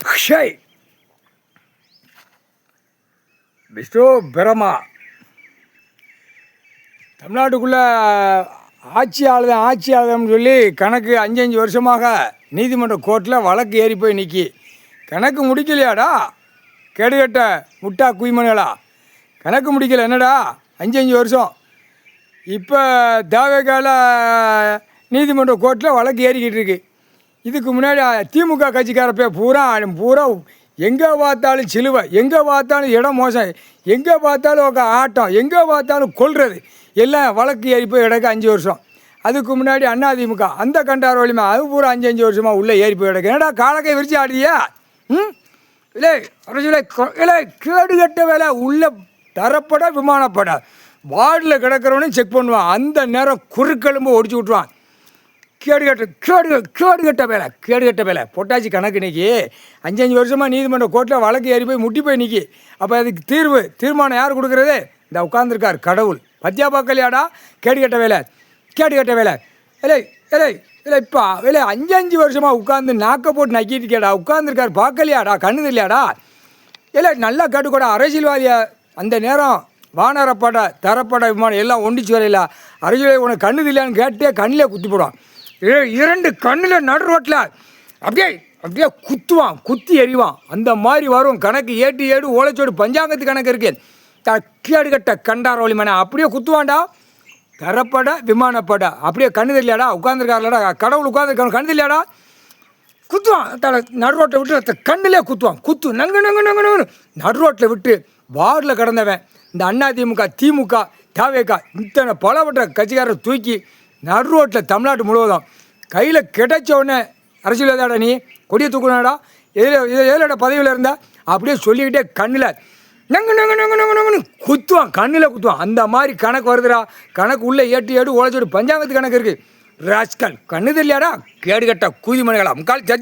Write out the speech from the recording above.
Shy Vishnu பிரமா தமிழ்நாட்டுக்குள்ளே ஆட்சியாளர்னு சொல்லி கணக்கு 5 வருஷமாக நீதிமன்ற கோர்ட்டில் வழக்கு ஏறி போய் நிற்கி கணக்கு முடிக்கலையாடா? கேடுகட்ட முட்டா குய்மணிகளா, கணக்கு முடிக்கலை என்னடா 5 வருஷம். இப்போ தேவைக்கால நீதிமன்ற கோர்ட்டில் வழக்கு ஏறிக்கிட்டு இருக்கு. இதுக்கு முன்னாடி திமுக கட்சிக்காரப்பே பூரா எங்கே பார்த்தாலும் சிலுவை, எங்கே பார்த்தாலும் இடம் மோசம், எங்கே பார்த்தாலும் ஆட்டம், எங்கே பார்த்தாலும் கொல்றது, எல்லாம் வழக்கு ஏறி போய் கிடக்கு 5 வருஷம். அதுக்கு முன்னாடி அதிமுக அந்த கண்டார் வலிமை அது பூரா 5 வருஷமாக உள்ளே ஏறி போய் கிடக்கு. என்னடா காலக்கை விரிச்சு ஆடுறியா? இல்லை அரசியலை இல்லை கேடுகட்ட வேலை. உள்ளே தரப்பட விமானப்பட வார்டில் கிடக்கிறவனையும் செக் பண்ணுவான். அந்த நேரம் குறுக்கெலும்பு ஒடிச்சு விட்ருவான். கேடுகட்ட வேலை பொட்டாச்சி கணக்கு இன்னைக்கு 5 வருஷமாக நீதிமன்ற கோர்ட்டில் வழக்கு ஏறி போய் முட்டி போய் நிற்கி. அப்போ அதுக்கு தீர்மானம் யார் கொடுக்குறது? இந்த உட்காந்துருக்கார் கடவுள். பத்தியா பார்க்கலையாடா? கேடுகட்ட வேலை. இல்லை இப்போ 5 வருஷமாக உட்காந்து நாக்க போட்டு நக்கிட்டு இருக்கேடா. உட்காந்துருக்கார் பார்க்கலையாடா? கண்ணு இல்லையாடா? இல்லை நல்லா கேட்டுக்கூட அரசியல்வாதியை அந்த நேரம் வானரப்பட தரப்பட விமானம் எல்லாம் ஒண்டிச்சு வரையில அரசியல்வாதி உனக்கு கண்ணு இல்லையான்னு கேட்டே கண்ணிலே குத்தி போடுவான். 2 கண்ணில் நடு ரோட்டில் அப்படியே குத்தி எறிவான். அந்த மாதிரி வரும் கணக்கு. ஏடு ஓலைச்சோடு பஞ்சாங்கத்து கணக்கு இருக்கு. கேடுகட்ட கண்டார் வலிமனை அப்படியே குத்துவான்டா. தரப்பட விமானப்பட அப்படியே கண்ணு தெரியலையாடா? உட்காந்துருக்காருலடா கடவுள் உட்காந்துருக்காரு, கண்ணு தெரியலையாடா? குத்துவான். நடு ரோட்டில் விட்டு கண்ணிலே குத்துவான். நங்கு நடு ரோட்டில் விட்டு வார்டில் கிடந்தவன் இந்த அதிமுக திமுக தாவேக்கா இத்தனை பலவற்ற கட்சிக்காரரை தூக்கி நடு ரோட்டில் தமிழ்நாட்டு முழுவதும் கையில் கிடைச்ச உடனே அரசியல்வாதியாடா நீ கொடியை தூக்கணாடா? எதிலோட பதவியில் இருந்தா அப்படியே சொல்லிக்கிட்டே கண்ணில் நங்கு குத்துவான். கண்ணில் குத்துவான். அந்த மாதிரி கணக்கு வருதுடா. கணக்கு உள்ளே ஏடு ஓலைச்சோடு பஞ்சாங்கத்து கணக்கு இருக்குது. ராஸ்கல் கண்ணு தெரியலையாடா? கேடுகட்ட கூதிமணிகளா முக்கால் ஜட்ஜி